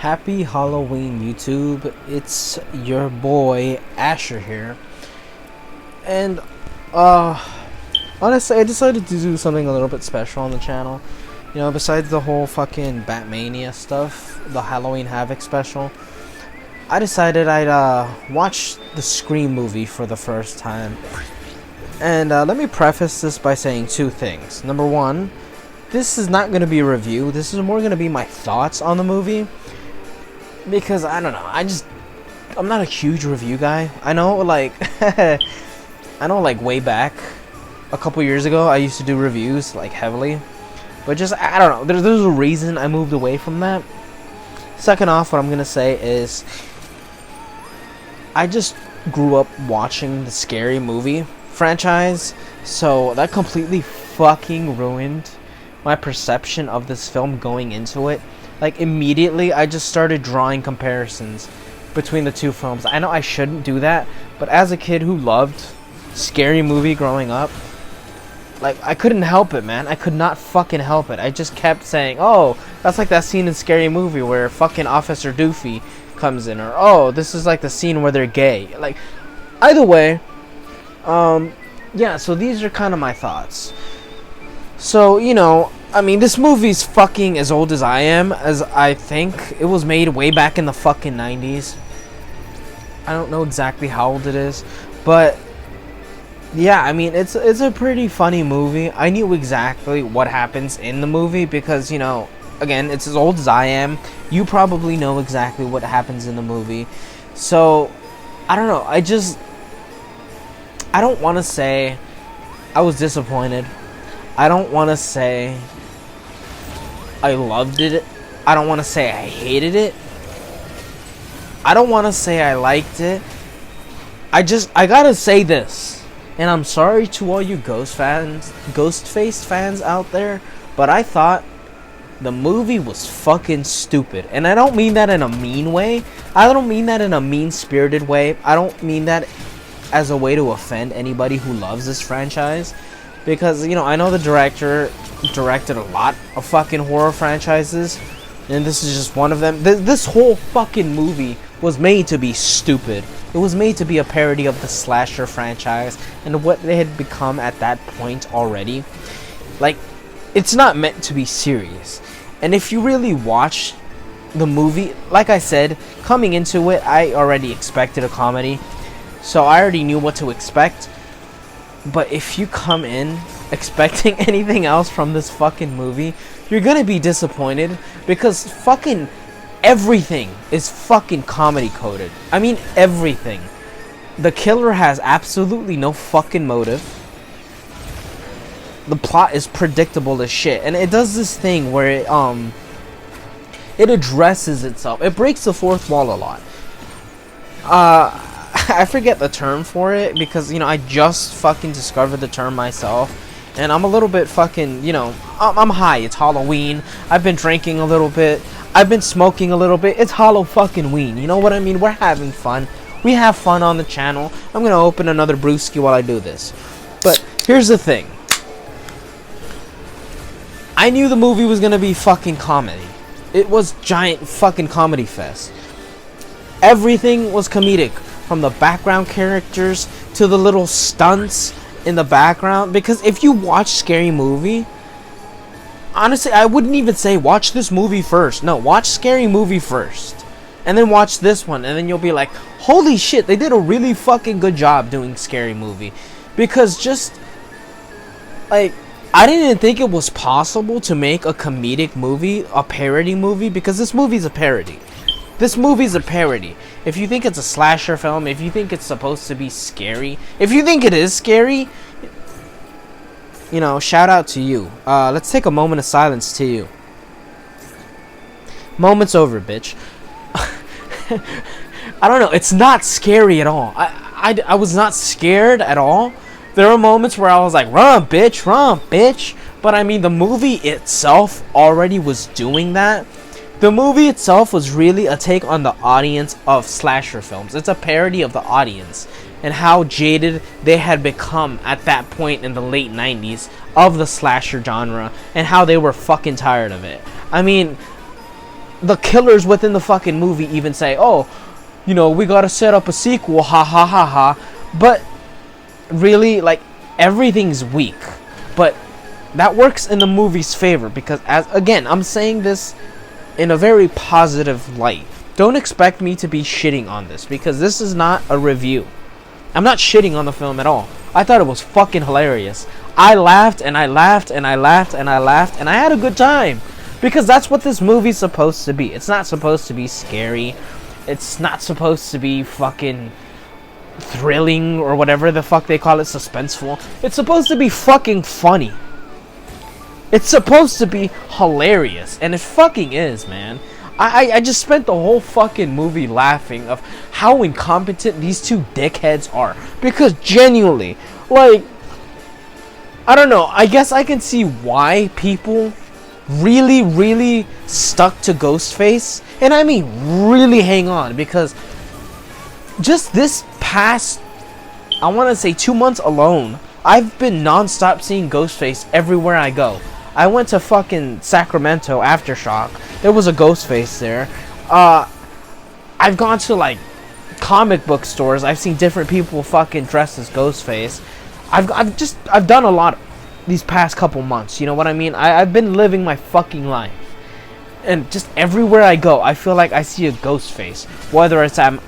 Happy Halloween, YouTube. It's your boy Asher here. And honestly, I decided to do something a little bit special on the channel. You know, besides the whole fucking Batmania stuff, the Halloween Havoc special, I decided I'd watch the Scream movie for the first time. And let me preface this by saying two things. Number one, this is not going to be a review. This is more going to be my thoughts on the movie. Because, I don't know, I'm not a huge review guy. I know, like, way back, a couple years ago, I used to do reviews, like, heavily. But just, I don't know, there's a reason I moved away from that. Second off, what I'm gonna say is, I just grew up watching the Scary Movie franchise, so that completely fucking ruined my perception of this film going into it. Like, immediately, I just started drawing comparisons between the two films. I know I shouldn't do that, but as a kid who loved Scary Movie growing up, like, I couldn't help it, man. I could not fucking help it. I just kept saying, oh, that's like that scene in Scary Movie where fucking Officer Doofy comes in, or, oh, this is like the scene where they're gay. Like, either way, yeah, so these are kind of my thoughts. So, you know, I mean, this movie's fucking as old as I am, as I think. It was made way back in the fucking 90s. I don't know exactly how old it is, but yeah, I mean, it's a pretty funny movie. I knew exactly what happens in the movie because, you know, again, it's as old as I am. You probably know exactly what happens in the movie. So, I don't know. I don't want to say I was disappointed. I don't want to say I loved it. I don't want to say I hated it. I don't want to say I liked it. I gotta say this. And I'm sorry to all you Ghostface fans out there, but I thought the movie was fucking stupid. And I don't mean that in a mean way. I don't mean that in a mean-spirited way. I don't mean that as a way to offend anybody who loves this franchise. Because, you know, I know the director directed a lot of fucking horror franchises, and this is just one of them. This whole fucking movie was made to be stupid. It was made to be a parody of the slasher franchise and what they had become at that point already. Like, it's not meant to be serious. And if you really watch the movie, like I said, coming into it, I already expected a comedy, so I already knew what to expect. But if you come in expecting anything else from this fucking movie, you're gonna be disappointed because fucking everything is fucking comedy coded. I mean, everything. The killer has absolutely no fucking motive. The plot is predictable as shit, and it does this thing where it addresses itself. It breaks the fourth wall a lot. I forget the term for it because, you know, I just fucking discovered the term myself, and I'm a little bit fucking, you know, I'm high. It's Halloween. I've been drinking a little bit. I've been smoking a little bit. It's Hollow fucking Ween. You know what I mean? We're having fun. We have fun on the channel. I'm gonna open another brewski while I do this. But here's the thing. I knew the movie was gonna be fucking comedy. It was giant fucking comedy fest. Everything was comedic. From the background characters to the little stunts in the background. Because if you watch Scary Movie, honestly, I wouldn't even say watch this movie first. No, watch Scary Movie first. And then watch this one. And then you'll be like, holy shit, they did a really fucking good job doing Scary Movie. Because just, like, I didn't even think it was possible to make a comedic movie, a parody movie. Because this movie's a parody. This movie's a parody. If you think it's a slasher film, if you think it's supposed to be scary, if you think it is scary, you know, shout out to you. Let's take a moment of silence to you. Moment's over, bitch. I don't know. It's not scary at all. I was not scared at all. There were moments where I was like, run, bitch, run, bitch. But I mean, the movie itself already was doing that. The movie itself was really a take on the audience of slasher films. It's a parody of the audience and how jaded they had become at that point in the late 90s of the slasher genre and how they were fucking tired of it. I mean, the killers within the fucking movie even say, oh, you know, we gotta set up a sequel, ha ha ha ha. But really, like, everything's weak. But that works in the movie's favor because, as again, I'm saying this in a very positive light. Don't expect me to be shitting on this because this is not a review. I'm not shitting on the film at all. I thought it was fucking hilarious. I laughed and I laughed and I laughed and I laughed and I had a good time. Because that's what this movie's supposed to be. It's not supposed to be scary. It's not supposed to be fucking thrilling or whatever the fuck they call it, suspenseful. It's supposed to be fucking funny. It's supposed to be hilarious. And it fucking is, man. I just spent the whole fucking movie laughing of how incompetent these two dickheads are. Because genuinely, like, I don't know. I guess I can see why people really stuck to Ghostface. And I mean really hang on. Because just this past, I want to say 2 months alone, I've been non-stop seeing Ghostface everywhere I go. I went to fucking Sacramento, Aftershock. There was a Ghostface there. I've gone to like comic book stores. I've seen different people fucking dressed as Ghostface. I've done a lot these past couple months. You know what I mean? I've been living my fucking life. And just everywhere I go, I feel like I see a Ghostface. Whether it's I'm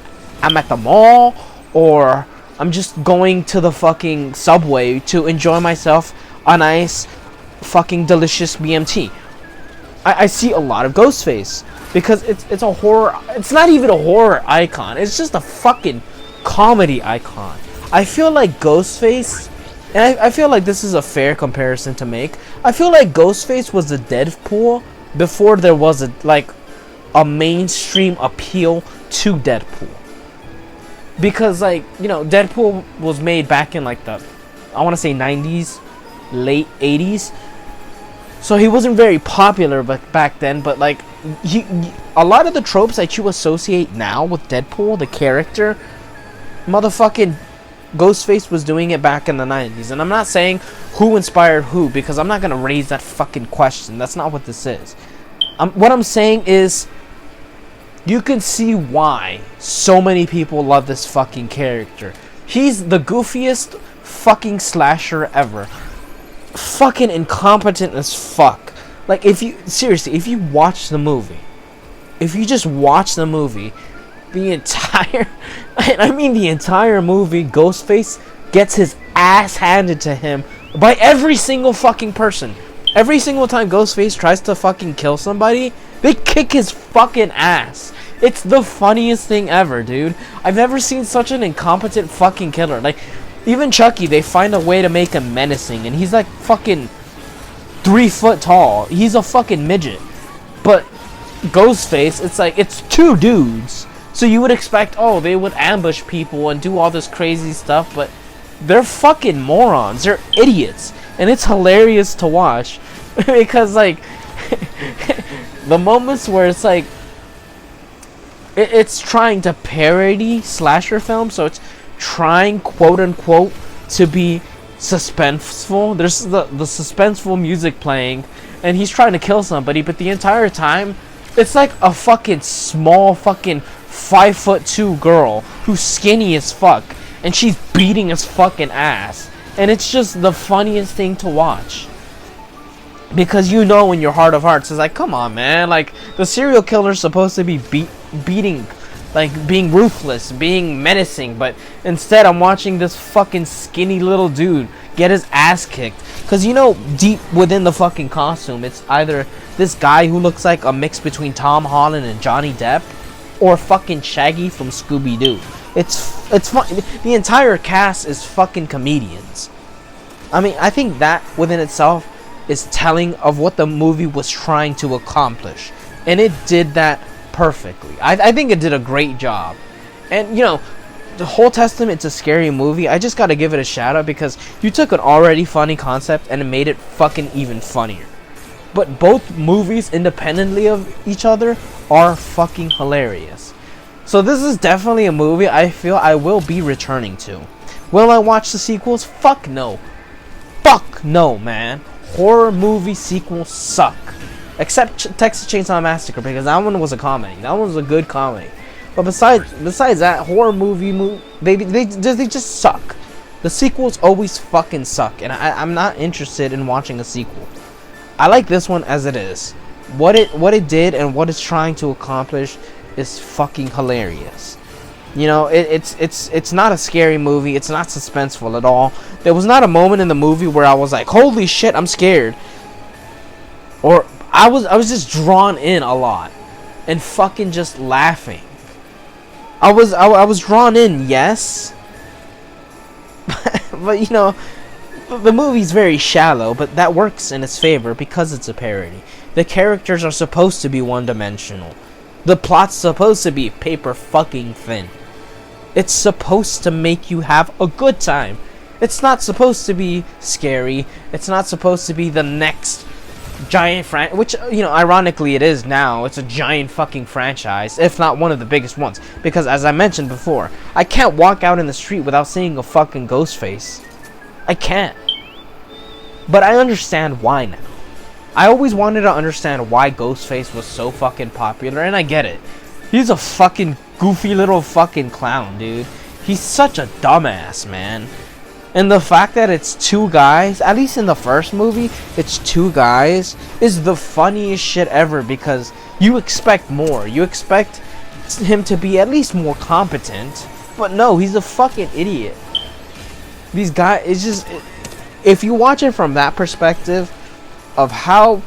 at the mall or I'm just going to the fucking Subway to enjoy myself a nice fucking delicious BMT. I see a lot of Ghostface because it's a horror. It's not even a horror icon. It's just a fucking comedy icon. I feel like Ghostface, and I feel like this is a fair comparison to make. I feel like Ghostface was the Deadpool before there was a mainstream appeal to Deadpool. Because, like, you know, Deadpool was made back in like the, I want to say 90s, late 80s. So he wasn't very popular back then, but like a lot of the tropes that you associate now with Deadpool, the character, motherfucking Ghostface was doing it back in the 90s. And I'm not saying who inspired who, because I'm not going to raise that fucking question. That's not what this is. What I'm saying is, you can see why so many people love this fucking character. He's the goofiest fucking slasher ever. Fucking incompetent as fuck. Like, if you watch the movie, if you just watch the movie, the entire movie, Ghostface gets his ass handed to him by every single fucking person. Every single time Ghostface tries to fucking kill somebody, they kick his fucking ass. It's the funniest thing ever, dude. I've never seen such an incompetent fucking killer. Like, even Chucky, they find a way to make him menacing, and he's like fucking 3 foot tall. He's a fucking midget. But Ghostface, it's like, it's two dudes. So you would expect, oh, they would ambush people and do all this crazy stuff, but they're fucking morons. They're idiots. And it's hilarious to watch. Because, like, the moments where it's like, it's trying to parody slasher films, so it's trying, quote unquote, to be suspenseful. There's the suspenseful music playing, and he's trying to kill somebody, but the entire time, it's like a fucking small fucking 5'2" girl who's skinny as fuck, and she's beating his fucking ass, and it's just the funniest thing to watch. Because you know in your heart of hearts, it's like, come on, man, like, the serial killer's supposed to be beating, like, being ruthless, being menacing, but instead I'm watching this fucking skinny little dude get his ass kicked. Because, you know, deep within the fucking costume, it's either this guy who looks like a mix between Tom Holland and Johnny Depp, or fucking Shaggy from Scooby-Doo. It's fun. The entire cast is fucking comedians. I mean, I think that within itself is telling of what the movie was trying to accomplish, and it did that perfectly. I think it did a great job. And, you know, the whole testament to Scary Movie, I just gotta give it a shout out, because you took an already funny concept and it made it fucking even funnier. But both movies, independently of each other, are fucking hilarious. So this is definitely a movie I feel I will be returning to. Will I watch the sequels? Fuck no. Fuck no, man. Horror movie sequels suck. except Texas Chainsaw Massacre, because that one was a comedy. That one was a good comedy. But besides that, horror movie, they just suck. The sequels always fucking suck, and I'm not interested in watching a sequel. I like this one as it is. What it did and what it's trying to accomplish is fucking hilarious. You know, it's not a scary movie. It's not suspenseful at all. There was not a moment in the movie where I was like, "Holy shit, I'm scared," or I was just drawn in a lot and fucking just laughing. I was drawn in, yes, but you know, the movie's very shallow, but that works in its favor because it's a parody. The characters are supposed to be one-dimensional. The plot's supposed to be paper fucking thin. It's supposed to make you have a good time. It's not supposed to be scary. It's not supposed to be the next giant which, you know, ironically it is now. It's a giant fucking franchise, if not one of the biggest ones, because as I mentioned before, I can't walk out in the street without seeing a fucking Ghostface. I can't. But I understand why now. I always wanted to understand why Ghostface was so fucking popular, and I get it. He's a fucking goofy little fucking clown, dude. He's such a dumbass, man. And the fact that it's two guys, at least in the first movie, it's two guys, is the funniest shit ever, because you expect more. You expect him to be at least more competent, but no, he's a fucking idiot. These guys, it's just, if you watch it from that perspective of how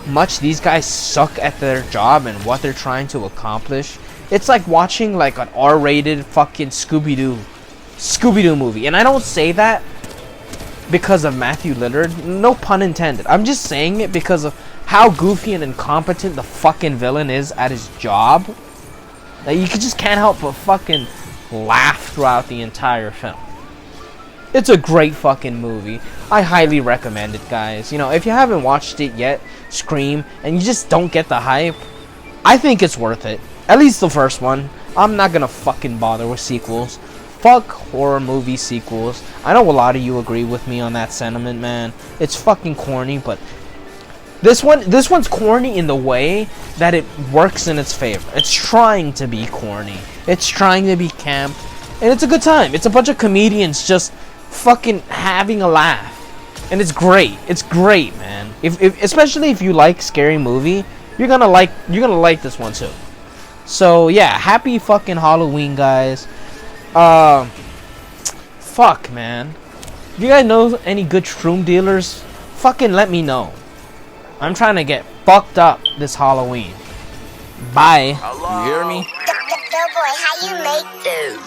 much these guys suck at their job and what they're trying to accomplish, it's like watching like an R-rated fucking Scooby-Doo movie. And I don't say that because of Matthew Lillard, no pun intended. I'm just saying it because of how goofy and incompetent the fucking villain is at his job. Like, you just can't help but fucking laugh throughout the entire film. It's a great fucking movie. I highly recommend it, guys. You know, if you haven't watched it yet, Scream, and you just don't get the hype, I think it's worth it. At least the first one. I'm not gonna fucking bother with sequels. Fuck horror movie sequels. I know a lot of you agree with me on that sentiment, man. It's fucking corny, but this one's corny in the way that it works in its favor. It's trying to be corny. It's trying to be camp, and it's a good time. It's a bunch of comedians just fucking having a laugh, and it's great. It's great, man. If especially if you like scary movie, you're gonna like this one too. So yeah, happy fucking Halloween, guys. Fuck, man. If you guys know any good shroom dealers, fucking let me know. I'm trying to get fucked up this Halloween. Bye. Hello? You hear me? Boy, how you make this?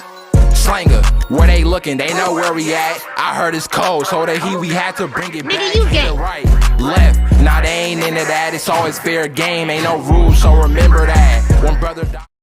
Slanger, where they looking, they know where we at. I heard it's cold, so the heat we had to bring it back. Nigga, you gay. Right, left, nah, they ain't into that. It's always fair game, ain't no rules, so remember that. One brother died.